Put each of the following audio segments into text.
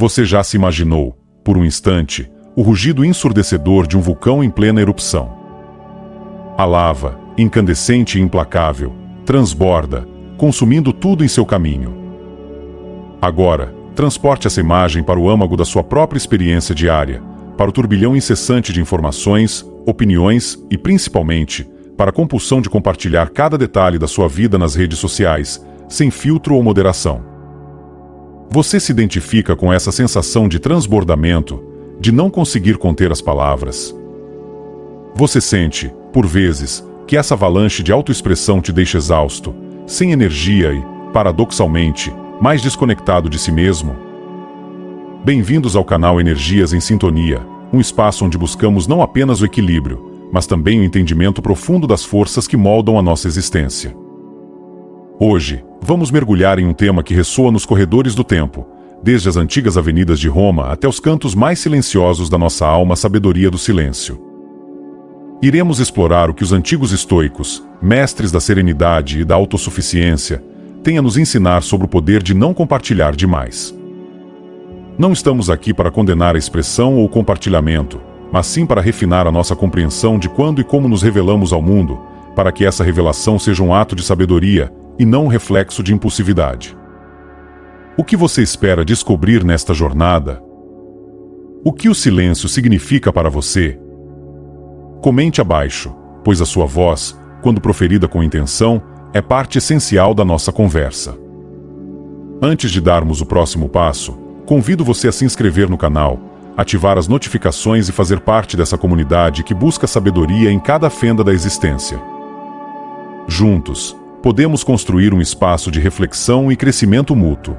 Você já se imaginou, por um instante, o rugido ensurdecedor de um vulcão em plena erupção? A lava, incandescente e implacável, transborda, consumindo tudo em seu caminho. Agora, transporte essa imagem para o âmago da sua própria experiência diária, para o turbilhão incessante de informações, opiniões e, principalmente, para a compulsão de compartilhar cada detalhe da sua vida nas redes sociais, sem filtro ou moderação. Você se identifica com essa sensação de transbordamento, de não conseguir conter as palavras? Você sente, por vezes, que essa avalanche de autoexpressão te deixa exausto, sem energia e, paradoxalmente, mais desconectado de si mesmo? Bem-vindos ao canal Energias em Sintonia, um espaço onde buscamos não apenas o equilíbrio, mas também o entendimento profundo das forças que moldam a nossa existência. Hoje, vamos mergulhar em um tema que ressoa nos corredores do tempo, desde as antigas avenidas de Roma até os cantos mais silenciosos da nossa alma, a sabedoria do silêncio. Iremos explorar o que os antigos estoicos, mestres da serenidade e da autossuficiência, têm a nos ensinar sobre o poder de não compartilhar demais. Não estamos aqui para condenar a expressão ou o compartilhamento, mas sim para refinar a nossa compreensão de quando e como nos revelamos ao mundo, para que essa revelação seja um ato de sabedoria e não um reflexo de impulsividade. O que você espera descobrir nesta jornada? O que o silêncio significa para você? Comente abaixo, pois a sua voz, quando proferida com intenção, é parte essencial da nossa conversa. Antes de darmos o próximo passo, convido você a se inscrever no canal, ativar as notificações e fazer parte dessa comunidade que busca sabedoria em cada fenda da existência. Juntos, podemos construir um espaço de reflexão e crescimento mútuo.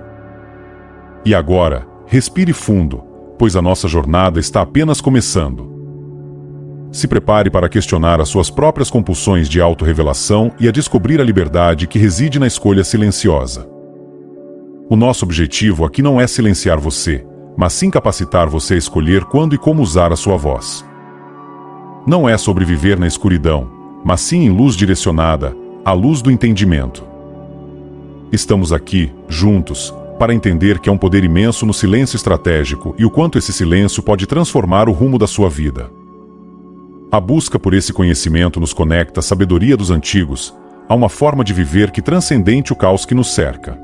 E agora, respire fundo, pois a nossa jornada está apenas começando. Se prepare para questionar as suas próprias compulsões de autorrevelação e a descobrir a liberdade que reside na escolha silenciosa. O nosso objetivo aqui não é silenciar você, mas sim capacitar você a escolher quando e como usar a sua voz. Não é sobreviver na escuridão, mas sim em luz direcionada, a luz do entendimento. Estamos aqui, juntos, para entender que há um poder imenso no silêncio estratégico e o quanto esse silêncio pode transformar o rumo da sua vida. A busca por esse conhecimento nos conecta à sabedoria dos antigos, a uma forma de viver que transcende o caos que nos cerca.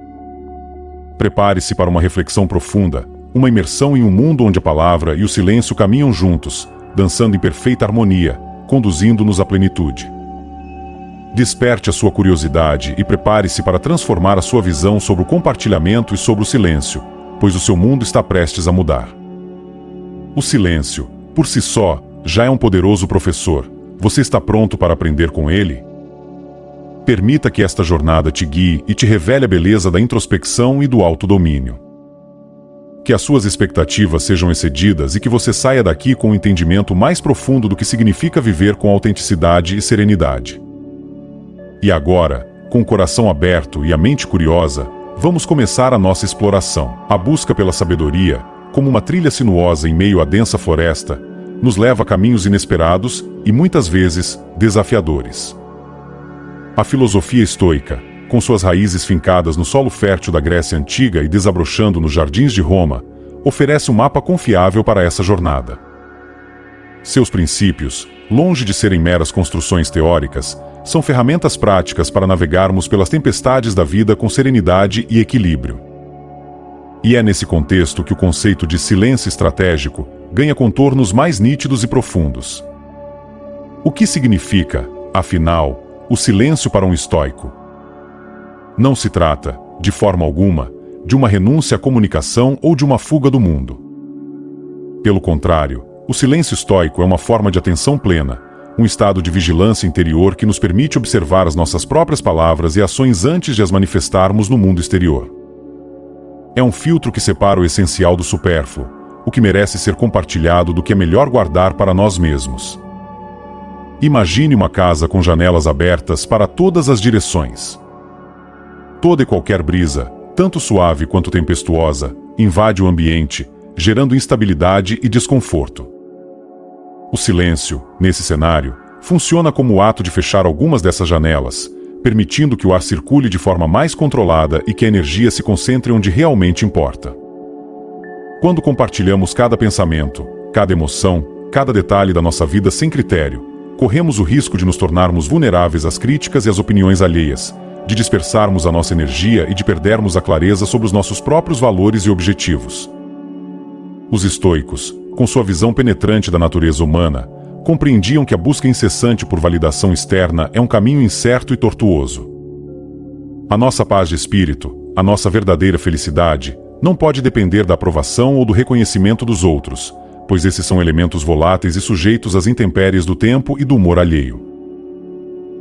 Prepare-se para uma reflexão profunda, uma imersão em um mundo onde a palavra e o silêncio caminham juntos, dançando em perfeita harmonia, conduzindo-nos à plenitude. Desperte a sua curiosidade e prepare-se para transformar a sua visão sobre o compartilhamento e sobre o silêncio, pois o seu mundo está prestes a mudar. O silêncio, por si só, já é um poderoso professor. Você está pronto para aprender com ele? Permita que esta jornada te guie e te revele a beleza da introspecção e do autodomínio. Que as suas expectativas sejam excedidas e que você saia daqui com um entendimento mais profundo do que significa viver com autenticidade e serenidade. E agora, com o coração aberto e a mente curiosa, vamos começar a nossa exploração. A busca pela sabedoria, como uma trilha sinuosa em meio à densa floresta, nos leva a caminhos inesperados e muitas vezes desafiadores. A filosofia estoica, com suas raízes fincadas no solo fértil da Grécia Antiga e desabrochando nos jardins de Roma, oferece um mapa confiável para essa jornada. Seus princípios, longe de serem meras construções teóricas, são ferramentas práticas para navegarmos pelas tempestades da vida com serenidade e equilíbrio. E é nesse contexto que o conceito de silêncio estratégico ganha contornos mais nítidos e profundos. O que significa, afinal, o silêncio para um estoico? Não se trata, de forma alguma, de uma renúncia à comunicação ou de uma fuga do mundo. Pelo contrário, o silêncio estoico é uma forma de atenção plena, um estado de vigilância interior que nos permite observar as nossas próprias palavras e ações antes de as manifestarmos no mundo exterior. É um filtro que separa o essencial do supérfluo, o que merece ser compartilhado do que é melhor guardar para nós mesmos. Imagine uma casa com janelas abertas para todas as direções. Toda e qualquer brisa, tanto suave quanto tempestuosa, invade o ambiente, gerando instabilidade e desconforto. O silêncio, nesse cenário, funciona como o ato de fechar algumas dessas janelas, permitindo que o ar circule de forma mais controlada e que a energia se concentre onde realmente importa. Quando compartilhamos cada pensamento, cada emoção, cada detalhe da nossa vida sem critério, corremos o risco de nos tornarmos vulneráveis às críticas e às opiniões alheias, de dispersarmos a nossa energia e de perdermos a clareza sobre os nossos próprios valores e objetivos. Os estoicos, com sua visão penetrante da natureza humana, compreendiam que a busca incessante por validação externa é um caminho incerto e tortuoso. A nossa paz de espírito, a nossa verdadeira felicidade, não pode depender da aprovação ou do reconhecimento dos outros, pois esses são elementos voláteis e sujeitos às intempéries do tempo e do humor alheio.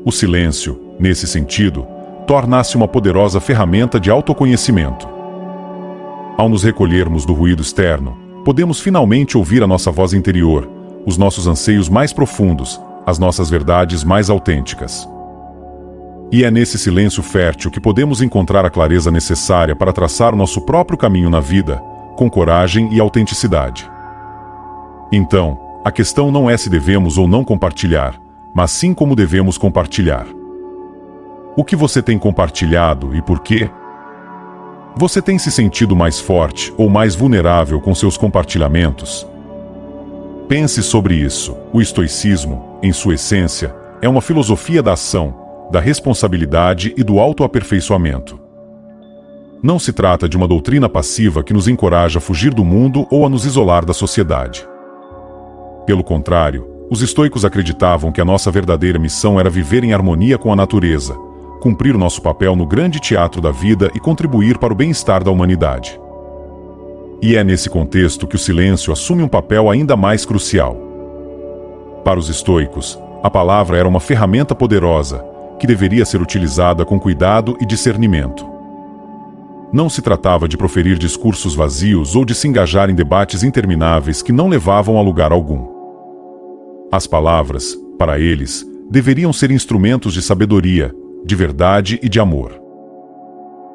O silêncio, nesse sentido, torna-se uma poderosa ferramenta de autoconhecimento. Ao nos recolhermos do ruído externo, podemos finalmente ouvir a nossa voz interior, os nossos anseios mais profundos, as nossas verdades mais autênticas. E é nesse silêncio fértil que podemos encontrar a clareza necessária para traçar o nosso próprio caminho na vida, com coragem e autenticidade. Então, a questão não é se devemos ou não compartilhar, mas sim como devemos compartilhar. O que você tem compartilhado e por quê? Você tem se sentido mais forte ou mais vulnerável com seus compartilhamentos? Pense sobre isso. O estoicismo, em sua essência, é uma filosofia da ação, da responsabilidade e do autoaperfeiçoamento. Não se trata de uma doutrina passiva que nos encoraja a fugir do mundo ou a nos isolar da sociedade. Pelo contrário, os estoicos acreditavam que a nossa verdadeira missão era viver em harmonia com a natureza, cumprir o nosso papel no grande teatro da vida e contribuir para o bem-estar da humanidade. E é nesse contexto que o silêncio assume um papel ainda mais crucial. Para os estoicos, a palavra era uma ferramenta poderosa, que deveria ser utilizada com cuidado e discernimento. Não se tratava de proferir discursos vazios ou de se engajar em debates intermináveis que não levavam a lugar algum. As palavras, para eles, deveriam ser instrumentos de sabedoria, de verdade e de amor.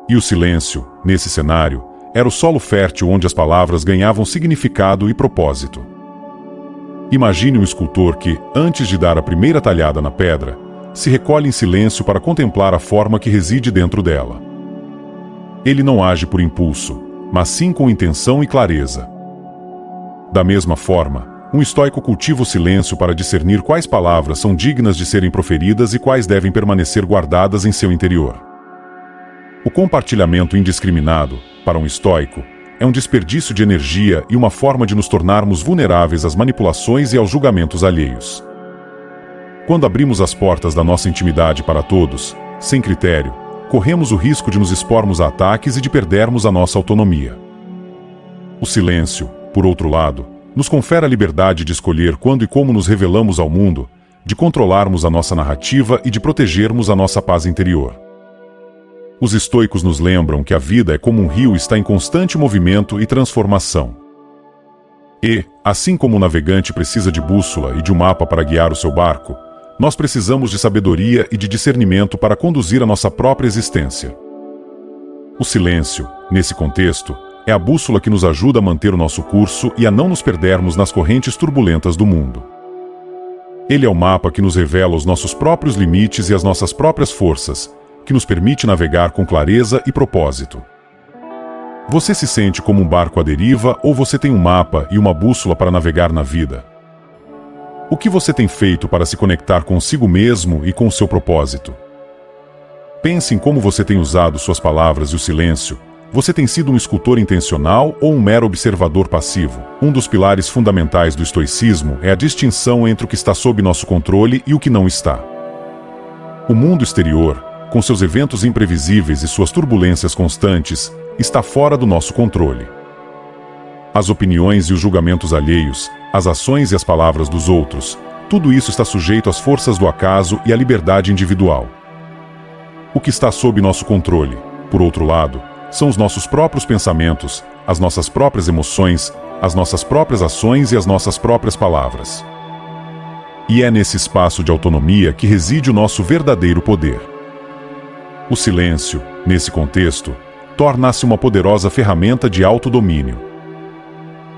E o silêncio, nesse cenário, era o solo fértil onde as palavras ganhavam significado e propósito. Imagine um escultor que, antes de dar a primeira talhada na pedra, se recolhe em silêncio para contemplar a forma que reside dentro dela. Ele não age por impulso, mas sim com intenção e clareza. Da mesma forma, um estoico cultiva o silêncio para discernir quais palavras são dignas de serem proferidas e quais devem permanecer guardadas em seu interior. O compartilhamento indiscriminado, para um estoico, é um desperdício de energia e uma forma de nos tornarmos vulneráveis às manipulações e aos julgamentos alheios. Quando abrimos as portas da nossa intimidade para todos, sem critério, corremos o risco de nos expormos a ataques e de perdermos a nossa autonomia. O silêncio, por outro lado, nos confere a liberdade de escolher quando e como nos revelamos ao mundo, de controlarmos a nossa narrativa e de protegermos a nossa paz interior. Os estoicos nos lembram que a vida é como um rio, está em constante movimento e transformação. E, assim como o navegante precisa de bússola e de um mapa para guiar o seu barco, nós precisamos de sabedoria e de discernimento para conduzir a nossa própria existência. O silêncio, nesse contexto, é a bússola que nos ajuda a manter o nosso curso e a não nos perdermos nas correntes turbulentas do mundo. Ele é o mapa que nos revela os nossos próprios limites e as nossas próprias forças, que nos permite navegar com clareza e propósito. Você se sente como um barco à deriva ou você tem um mapa e uma bússola para navegar na vida? O que você tem feito para se conectar consigo mesmo e com o seu propósito? Pense em como você tem usado suas palavras e o silêncio. Você tem sido um escultor intencional ou um mero observador passivo? Um dos pilares fundamentais do estoicismo é a distinção entre o que está sob nosso controle e o que não está. O mundo exterior, com seus eventos imprevisíveis e suas turbulências constantes, está fora do nosso controle. As opiniões e os julgamentos alheios, as ações e as palavras dos outros, tudo isso está sujeito às forças do acaso e à liberdade individual. O que está sob nosso controle, por outro lado, são os nossos próprios pensamentos, as nossas próprias emoções, as nossas próprias ações e as nossas próprias palavras. E é nesse espaço de autonomia que reside o nosso verdadeiro poder. O silêncio, nesse contexto, torna-se uma poderosa ferramenta de autodomínio.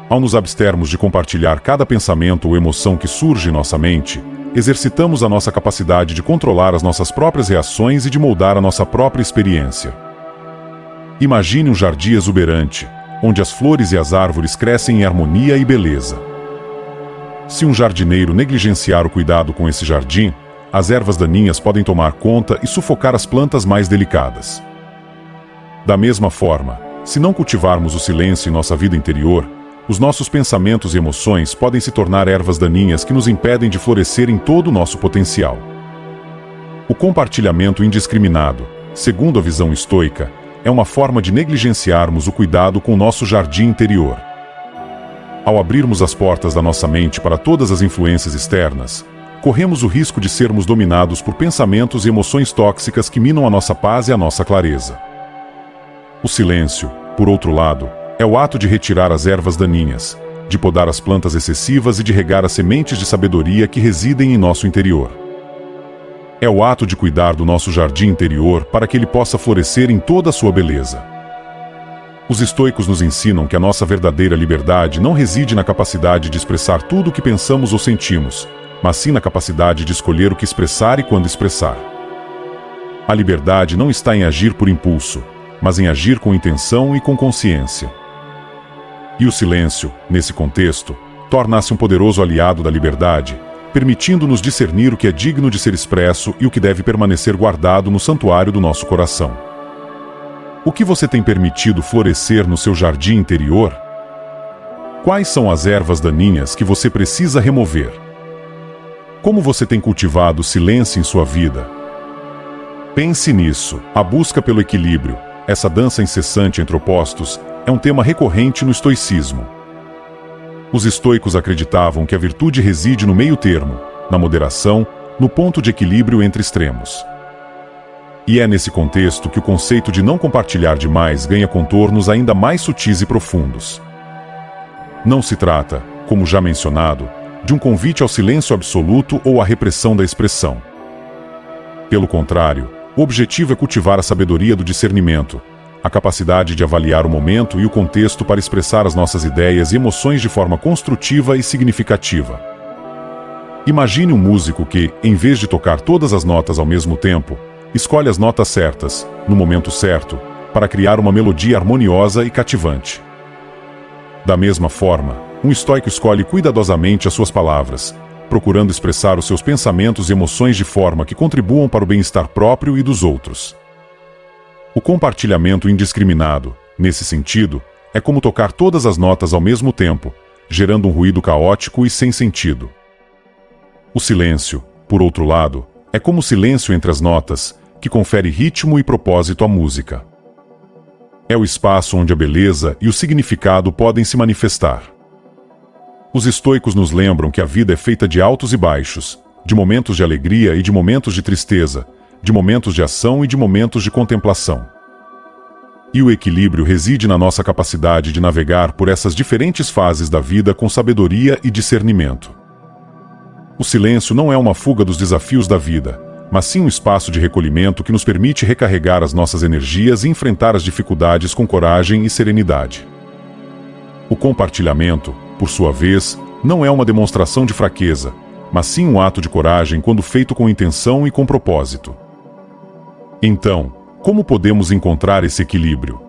Ao nos abstermos de compartilhar cada pensamento ou emoção que surge em nossa mente, exercitamos a nossa capacidade de controlar as nossas próprias reações e de moldar a nossa própria experiência. Imagine um jardim exuberante, onde as flores e as árvores crescem em harmonia e beleza. Se um jardineiro negligenciar o cuidado com esse jardim, as ervas daninhas podem tomar conta e sufocar as plantas mais delicadas. Da mesma forma, se não cultivarmos o silêncio em nossa vida interior, os nossos pensamentos e emoções podem se tornar ervas daninhas que nos impedem de florescer em todo o nosso potencial. O compartilhamento indiscriminado, segundo a visão estoica, é uma forma de negligenciarmos o cuidado com o nosso jardim interior. Ao abrirmos as portas da nossa mente para todas as influências externas, corremos o risco de sermos dominados por pensamentos e emoções tóxicas que minam a nossa paz e a nossa clareza. O silêncio, por outro lado, é o ato de retirar as ervas daninhas, de podar as plantas excessivas e de regar as sementes de sabedoria que residem em nosso interior. É o ato de cuidar do nosso jardim interior para que ele possa florescer em toda a sua beleza. Os estoicos nos ensinam que a nossa verdadeira liberdade não reside na capacidade de expressar tudo o que pensamos ou sentimos, mas sim na capacidade de escolher o que expressar e quando expressar. A liberdade não está em agir por impulso, mas em agir com intenção e com consciência. E o silêncio, nesse contexto, torna-se um poderoso aliado da liberdade, permitindo-nos discernir o que é digno de ser expresso e o que deve permanecer guardado no santuário do nosso coração. O que você tem permitido florescer no seu jardim interior? Quais são as ervas daninhas que você precisa remover? Como você tem cultivado o silêncio em sua vida? Pense nisso. A busca pelo equilíbrio, essa dança incessante entre opostos, é um tema recorrente no estoicismo. Os estoicos acreditavam que a virtude reside no meio termo, na moderação, no ponto de equilíbrio entre extremos. E é nesse contexto que o conceito de não compartilhar demais ganha contornos ainda mais sutis e profundos. Não se trata, como já mencionado, de um convite ao silêncio absoluto ou à repressão da expressão. Pelo contrário, o objetivo é cultivar a sabedoria do discernimento, a capacidade de avaliar o momento e o contexto para expressar as nossas ideias e emoções de forma construtiva e significativa. Imagine um músico que, em vez de tocar todas as notas ao mesmo tempo, escolhe as notas certas, no momento certo, para criar uma melodia harmoniosa e cativante. Da mesma forma, um estoico escolhe cuidadosamente as suas palavras, procurando expressar os seus pensamentos e emoções de forma que contribuam para o bem-estar próprio e dos outros. O compartilhamento indiscriminado, nesse sentido, é como tocar todas as notas ao mesmo tempo, gerando um ruído caótico e sem sentido. O silêncio, por outro lado, é como o silêncio entre as notas, que confere ritmo e propósito à música. É o espaço onde a beleza e o significado podem se manifestar. Os estoicos nos lembram que a vida é feita de altos e baixos, de momentos de alegria e de momentos de tristeza, de momentos de ação e de momentos de contemplação. E o equilíbrio reside na nossa capacidade de navegar por essas diferentes fases da vida com sabedoria e discernimento. O silêncio não é uma fuga dos desafios da vida, mas sim um espaço de recolhimento que nos permite recarregar as nossas energias e enfrentar as dificuldades com coragem e serenidade. O compartilhamento, por sua vez, não é uma demonstração de fraqueza, mas sim um ato de coragem quando feito com intenção e com propósito. Então, como podemos encontrar esse equilíbrio?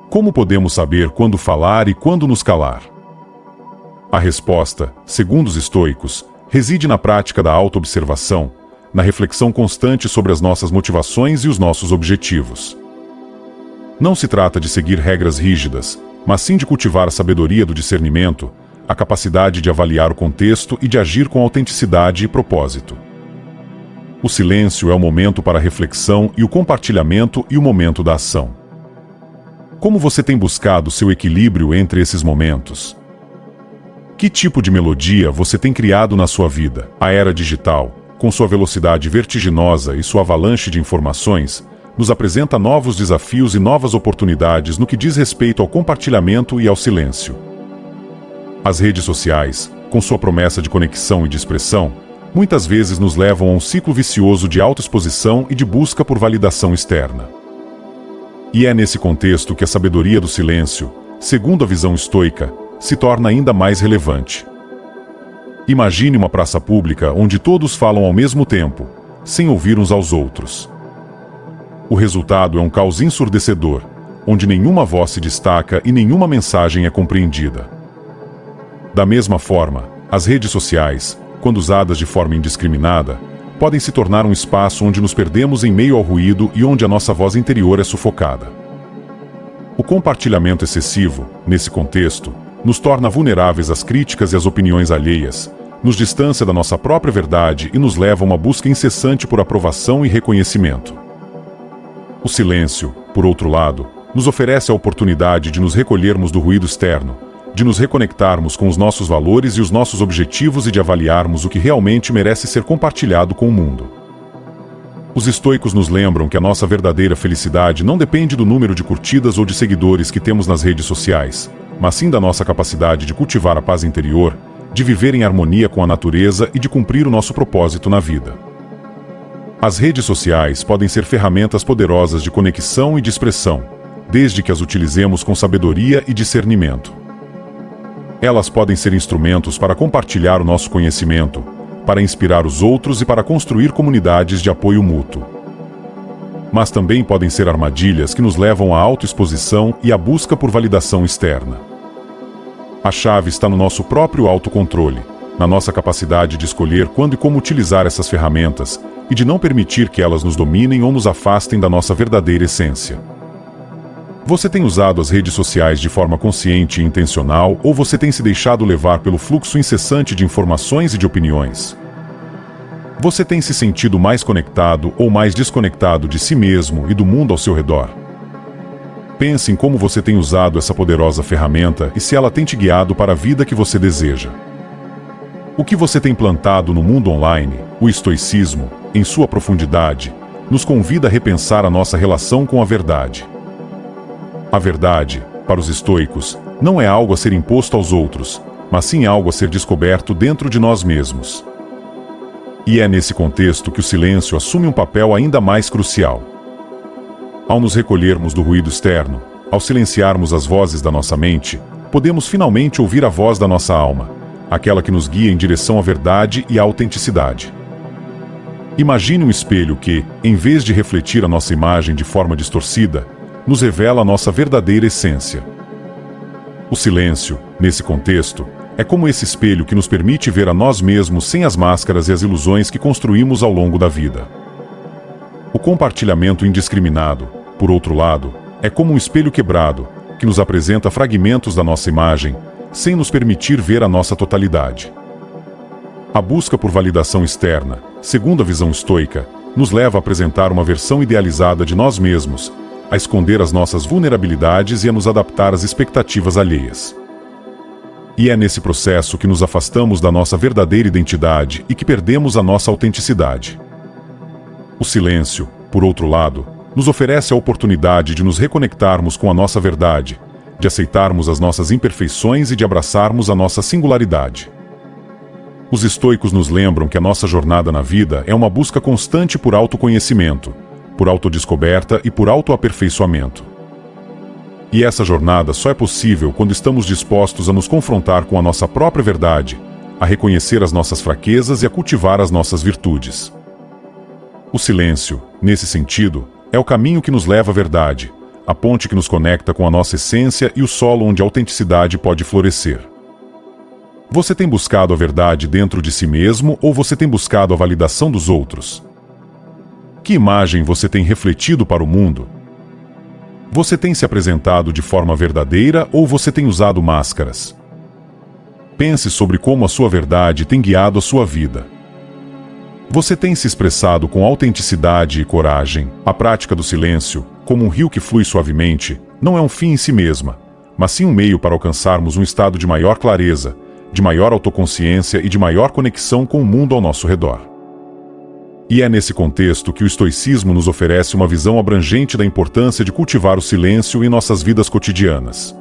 Como podemos saber quando falar e quando nos calar? A resposta, segundo os estoicos, reside na prática da autoobservação, na reflexão constante sobre as nossas motivações e os nossos objetivos. Não se trata de seguir regras rígidas, mas sim de cultivar a sabedoria do discernimento, a capacidade de avaliar o contexto e de agir com autenticidade e propósito. O silêncio é o momento para a reflexão e o compartilhamento e o momento da ação. Como você tem buscado seu equilíbrio entre esses momentos? Que tipo de melodia você tem criado na sua vida? A era digital, com sua velocidade vertiginosa e sua avalanche de informações, nos apresenta novos desafios e novas oportunidades no que diz respeito ao compartilhamento e ao silêncio. As redes sociais, com sua promessa de conexão e de expressão, muitas vezes nos levam a um ciclo vicioso de autoexposição e de busca por validação externa. E é nesse contexto que a sabedoria do silêncio, segundo a visão estoica, se torna ainda mais relevante. Imagine uma praça pública onde todos falam ao mesmo tempo, sem ouvir uns aos outros. O resultado é um caos ensurdecedor, onde nenhuma voz se destaca e nenhuma mensagem é compreendida. Da mesma forma, as redes sociais, quando usadas de forma indiscriminada, podem se tornar um espaço onde nos perdemos em meio ao ruído e onde a nossa voz interior é sufocada. O compartilhamento excessivo, nesse contexto, nos torna vulneráveis às críticas e às opiniões alheias, nos distancia da nossa própria verdade e nos leva a uma busca incessante por aprovação e reconhecimento. O silêncio, por outro lado, nos oferece a oportunidade de nos recolhermos do ruído externo, de nos reconectarmos com os nossos valores e os nossos objetivos e de avaliarmos o que realmente merece ser compartilhado com o mundo. Os estoicos nos lembram que a nossa verdadeira felicidade não depende do número de curtidas ou de seguidores que temos nas redes sociais, mas sim da nossa capacidade de cultivar a paz interior, de viver em harmonia com a natureza e de cumprir o nosso propósito na vida. As redes sociais podem ser ferramentas poderosas de conexão e de expressão, desde que as utilizemos com sabedoria e discernimento. Elas podem ser instrumentos para compartilhar o nosso conhecimento, para inspirar os outros e para construir comunidades de apoio mútuo. Mas também podem ser armadilhas que nos levam à autoexposição e à busca por validação externa. A chave está no nosso próprio autocontrole, na nossa capacidade de escolher quando e como utilizar essas ferramentas e de não permitir que elas nos dominem ou nos afastem da nossa verdadeira essência. Você tem usado as redes sociais de forma consciente e intencional ou você tem se deixado levar pelo fluxo incessante de informações e de opiniões? Você tem se sentido mais conectado ou mais desconectado de si mesmo e do mundo ao seu redor? Pense em como você tem usado essa poderosa ferramenta e se ela tem te guiado para a vida que você deseja. O que você tem plantado no mundo online, o estoicismo, em sua profundidade, nos convida a repensar a nossa relação com a verdade. A verdade, para os estoicos, não é algo a ser imposto aos outros, mas sim algo a ser descoberto dentro de nós mesmos. E é nesse contexto que o silêncio assume um papel ainda mais crucial. Ao nos recolhermos do ruído externo, ao silenciarmos as vozes da nossa mente, podemos finalmente ouvir a voz da nossa alma, aquela que nos guia em direção à verdade e à autenticidade. Imagine um espelho que, em vez de refletir a nossa imagem de forma distorcida, nos revela a nossa verdadeira essência. O silêncio, nesse contexto, é como esse espelho que nos permite ver a nós mesmos sem as máscaras e as ilusões que construímos ao longo da vida. O compartilhamento indiscriminado, por outro lado, é como um espelho quebrado, que nos apresenta fragmentos da nossa imagem, sem nos permitir ver a nossa totalidade. A busca por validação externa, segundo a visão estoica, nos leva a apresentar uma versão idealizada de nós mesmos, a esconder as nossas vulnerabilidades e a nos adaptar às expectativas alheias. E é nesse processo que nos afastamos da nossa verdadeira identidade e que perdemos a nossa autenticidade. O silêncio, por outro lado, nos oferece a oportunidade de nos reconectarmos com a nossa verdade, de aceitarmos as nossas imperfeições e de abraçarmos a nossa singularidade. Os estoicos nos lembram que a nossa jornada na vida é uma busca constante por autoconhecimento, por autodescoberta e por autoaperfeiçoamento. E essa jornada só é possível quando estamos dispostos a nos confrontar com a nossa própria verdade, a reconhecer as nossas fraquezas e a cultivar as nossas virtudes. O silêncio, nesse sentido, é o caminho que nos leva à verdade, a ponte que nos conecta com a nossa essência e o solo onde a autenticidade pode florescer. Você tem buscado a verdade dentro de si mesmo ou você tem buscado a validação dos outros? Que imagem você tem refletido para o mundo? Você tem se apresentado de forma verdadeira ou você tem usado máscaras? Pense sobre como a sua verdade tem guiado a sua vida. Você tem se expressado com autenticidade e coragem. A prática do silêncio, como um rio que flui suavemente, não é um fim em si mesma, mas sim um meio para alcançarmos um estado de maior clareza, de maior autoconsciência e de maior conexão com o mundo ao nosso redor. E é nesse contexto que o estoicismo nos oferece uma visão abrangente da importância de cultivar o silêncio em nossas vidas cotidianas.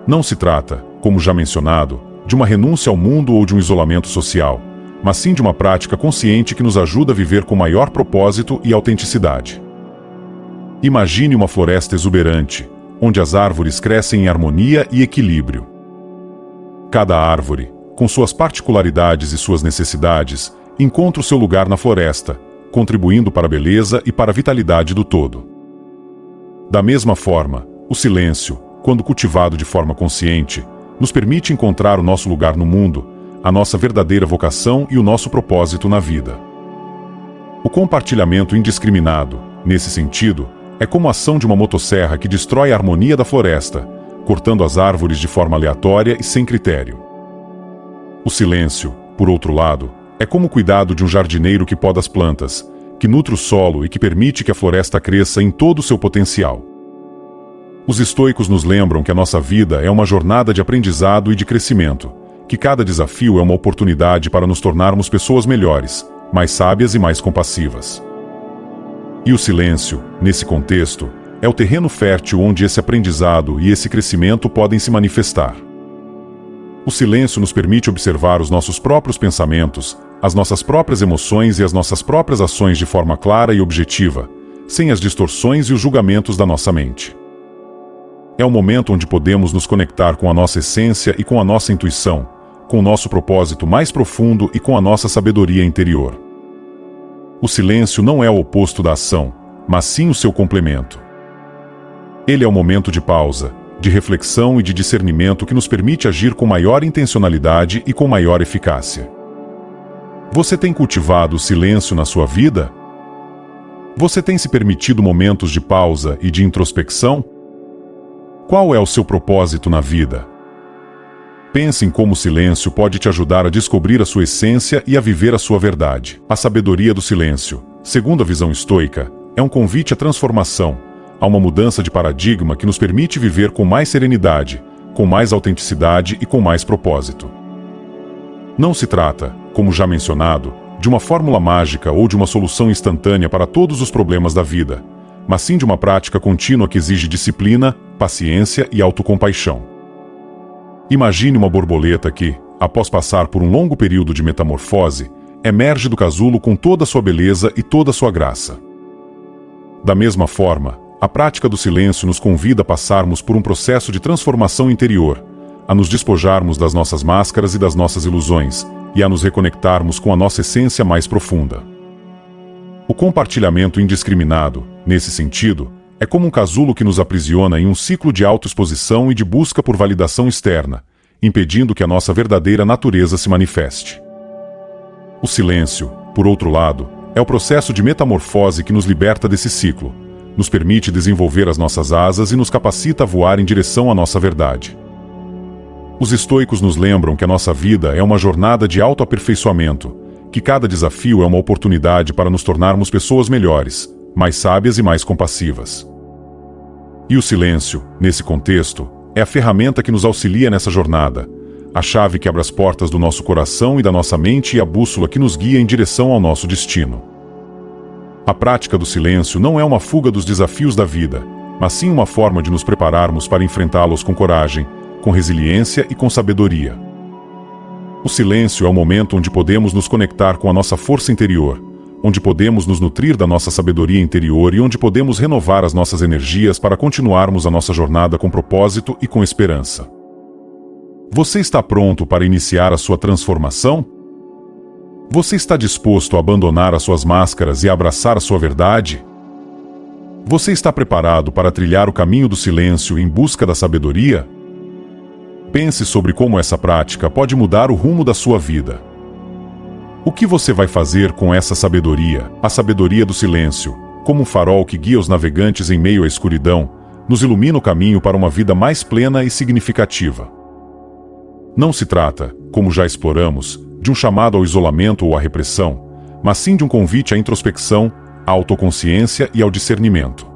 Não se trata, como já mencionado, de uma renúncia ao mundo ou de um isolamento social, mas sim de uma prática consciente que nos ajuda a viver com maior propósito e autenticidade. Imagine uma floresta exuberante, onde as árvores crescem em harmonia e equilíbrio. Cada árvore, com suas particularidades e suas necessidades, encontra o seu lugar na floresta, contribuindo para a beleza e para a vitalidade do todo. Da mesma forma, o silêncio, quando cultivado de forma consciente, nos permite encontrar o nosso lugar no mundo, a nossa verdadeira vocação e o nosso propósito na vida. O compartilhamento indiscriminado, nesse sentido, é como a ação de uma motosserra que destrói a harmonia da floresta, cortando as árvores de forma aleatória e sem critério. O silêncio, por outro lado, é como o cuidado de um jardineiro que poda as plantas, que nutre o solo e que permite que a floresta cresça em todo o seu potencial. Os estoicos nos lembram que a nossa vida é uma jornada de aprendizado e de crescimento, que cada desafio é uma oportunidade para nos tornarmos pessoas melhores, mais sábias e mais compassivas. E o silêncio, nesse contexto, é o terreno fértil onde esse aprendizado e esse crescimento podem se manifestar. O silêncio nos permite observar os nossos próprios pensamentos, as nossas próprias emoções e as nossas próprias ações de forma clara e objetiva, sem as distorções e os julgamentos da nossa mente. É o momento onde podemos nos conectar com a nossa essência e com a nossa intuição, com o nosso propósito mais profundo e com a nossa sabedoria interior. O silêncio não é o oposto da ação, mas sim o seu complemento. Ele é o momento de pausa, de reflexão e de discernimento que nos permite agir com maior intencionalidade e com maior eficácia. Você tem cultivado o silêncio na sua vida? Você tem se permitido momentos de pausa e de introspecção? Qual é o seu propósito na vida? Pense em como o silêncio pode te ajudar a descobrir a sua essência e a viver a sua verdade. A sabedoria do silêncio, segundo a visão estoica, é um convite à transformação, a uma mudança de paradigma que nos permite viver com mais serenidade, com mais autenticidade e com mais propósito. Não se trata, como já mencionado, de uma fórmula mágica ou de uma solução instantânea para todos os problemas da vida, mas sim de uma prática contínua que exige disciplina, paciência e autocompaixão. Imagine uma borboleta que, após passar por um longo período de metamorfose, emerge do casulo com toda a sua beleza e toda a sua graça. Da mesma forma, a prática do silêncio nos convida a passarmos por um processo de transformação interior, a nos despojarmos das nossas máscaras e das nossas ilusões, e a nos reconectarmos com a nossa essência mais profunda. O compartilhamento indiscriminado, nesse sentido, é como um casulo que nos aprisiona em um ciclo de autoexposição e de busca por validação externa, impedindo que a nossa verdadeira natureza se manifeste. O silêncio, por outro lado, é o processo de metamorfose que nos liberta desse ciclo, nos permite desenvolver as nossas asas e nos capacita a voar em direção à nossa verdade. Os estoicos nos lembram que a nossa vida é uma jornada de autoaperfeiçoamento, que cada desafio é uma oportunidade para nos tornarmos pessoas melhores, mais sábias e mais compassivas. E o silêncio, nesse contexto, é a ferramenta que nos auxilia nessa jornada, a chave que abre as portas do nosso coração e da nossa mente e a bússola que nos guia em direção ao nosso destino. A prática do silêncio não é uma fuga dos desafios da vida, mas sim uma forma de nos prepararmos para enfrentá-los com coragem, com resiliência e com sabedoria. O silêncio é o momento onde podemos nos conectar com a nossa força interior, onde podemos nos nutrir da nossa sabedoria interior e onde podemos renovar as nossas energias para continuarmos a nossa jornada com propósito e com esperança. Você está pronto para iniciar a sua transformação? Você está disposto a abandonar as suas máscaras e a abraçar a sua verdade? Você está preparado para trilhar o caminho do silêncio em busca da sabedoria? Pense sobre como essa prática pode mudar o rumo da sua vida. O que você vai fazer com essa sabedoria, a sabedoria do silêncio, como um farol que guia os navegantes em meio à escuridão, nos ilumina o caminho para uma vida mais plena e significativa? Não se trata, como já exploramos, de um chamado ao isolamento ou à repressão, mas sim de um convite à introspecção, à autoconsciência e ao discernimento.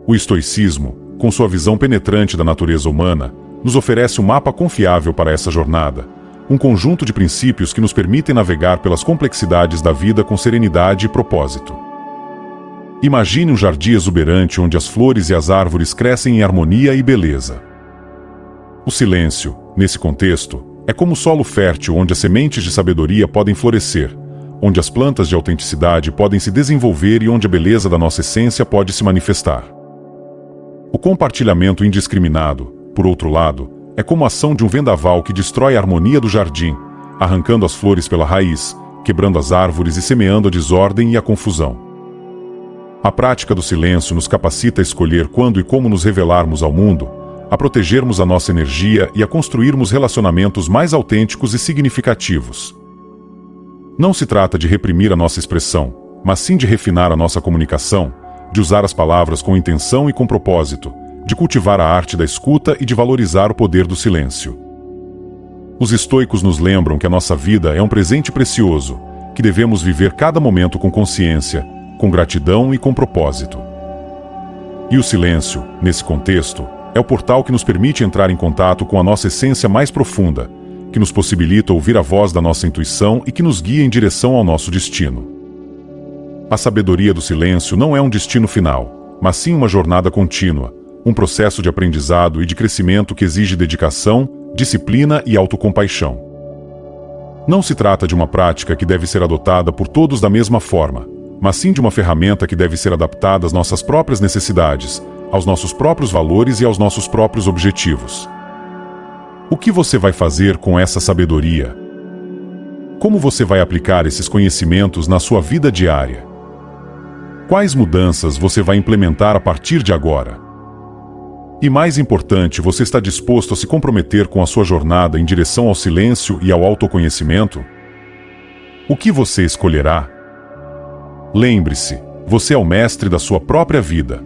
O estoicismo, com sua visão penetrante da natureza humana, nos oferece um mapa confiável para essa jornada, um conjunto de princípios que nos permitem navegar pelas complexidades da vida com serenidade e propósito. Imagine um jardim exuberante onde as flores e as árvores crescem em harmonia e beleza. O silêncio, nesse contexto, é como o solo fértil onde as sementes de sabedoria podem florescer, onde as plantas de autenticidade podem se desenvolver e onde a beleza da nossa essência pode se manifestar. O compartilhamento indiscriminado, por outro lado, é como a ação de um vendaval que destrói a harmonia do jardim, arrancando as flores pela raiz, quebrando as árvores e semeando a desordem e a confusão. A prática do silêncio nos capacita a escolher quando e como nos revelarmos ao mundo, a protegermos a nossa energia e a construirmos relacionamentos mais autênticos e significativos. Não se trata de reprimir a nossa expressão, mas sim de refinar a nossa comunicação, de usar as palavras com intenção e com propósito, de cultivar a arte da escuta e de valorizar o poder do silêncio. Os estoicos nos lembram que a nossa vida é um presente precioso, que devemos viver cada momento com consciência, com gratidão e com propósito. E o silêncio, nesse contexto, é o portal que nos permite entrar em contato com a nossa essência mais profunda, que nos possibilita ouvir a voz da nossa intuição e que nos guia em direção ao nosso destino. A sabedoria do silêncio não é um destino final, mas sim uma jornada contínua, um processo de aprendizado e de crescimento que exige dedicação, disciplina e autocompaixão. Não se trata de uma prática que deve ser adotada por todos da mesma forma, mas sim de uma ferramenta que deve ser adaptada às nossas próprias necessidades, aos nossos próprios valores e aos nossos próprios objetivos. O que você vai fazer com essa sabedoria? Como você vai aplicar esses conhecimentos na sua vida diária? Quais mudanças você vai implementar a partir de agora? E mais importante, você está disposto a se comprometer com a sua jornada em direção ao silêncio e ao autoconhecimento? O que você escolherá? Lembre-se, você é o mestre da sua própria vida.